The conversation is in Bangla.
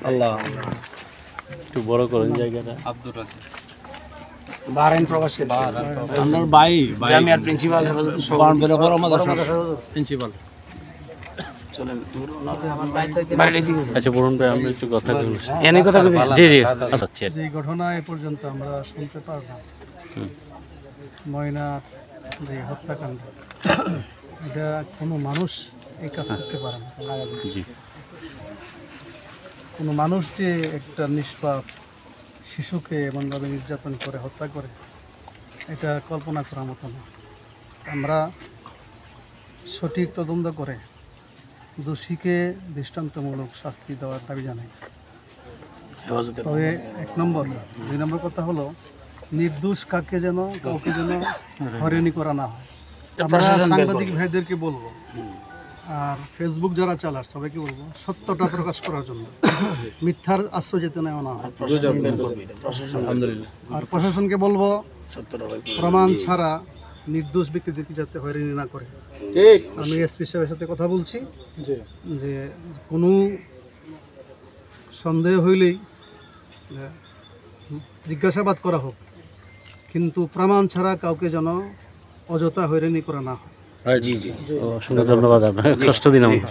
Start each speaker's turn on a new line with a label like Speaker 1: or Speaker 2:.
Speaker 1: আল্লাহ একটু বড় করেন জায়গাটা।
Speaker 2: আব্দুর রাজ্জাক
Speaker 3: বাহরাইন প্রবাসী
Speaker 1: আমার ভাই
Speaker 3: জামিয়ার প্রিন্সিপাল হেফাজতে
Speaker 1: প্রিন্সিপাল।
Speaker 3: চলেন বাড়ির দিকে
Speaker 1: আচ্ছা বরুণ ভাই আমরা একটু কথা বলি।
Speaker 3: এনে কথা কবি
Speaker 1: জি জি আচ্ছা
Speaker 4: যে ঘটনা এ পর্যন্ত আমরা শুনতে পারলাম, ময়নার যে হত্যাকাণ্ড, এটা কোনো মানুষ এই কাজ করতে পারে না।
Speaker 1: জি
Speaker 4: কোনো মানুষ যে একটা নিষ্পাপ শিশুকে এমনভাবে নির্যাতন করে হত্যা করে, এটা কল্পনা করার মতো না। আমরা সঠিক তদন্ত করে দোষীকে দৃষ্টান্তমূলক শাস্তি দেওয়ার দাবি জানাই।
Speaker 3: হেফাজতে
Speaker 4: তবে 1 নম্বর, 2 নম্বর কথা হলো নির্দোষ কাউকে যেন হয়রানি করা না হয়। আমরা সাংবাদিক ভাইদেরকে বলবো, আর ফেসবুক যারা চালার সবাইকে বলবো সত্যটা প্রকাশ করার জন্য মিথ্যার আশ্রয় যেতে নেওয়া না হয়।
Speaker 3: আলহামদুলিল্লাহ
Speaker 4: আর প্রশাসনকে বলবো
Speaker 3: সত্যটা ভাই
Speaker 4: প্রমাণ ছাড়া নির্দোষ ব্যক্তিদেরকে যাতে হয়রানি না করে। আমি এসপি সাহেবের সাথে কথা বলছি যে কোনো সন্দেহ হইলেই জিজ্ঞাসাবাদ করা হোক, কিন্তু প্রমাণ ছাড়া কাউকে যেন অযথা হয়রানি করা না হয়।
Speaker 3: জি জি
Speaker 1: অসংখ্য ধন্যবাদ আপনাকে, কষ্ট দিন আমরা।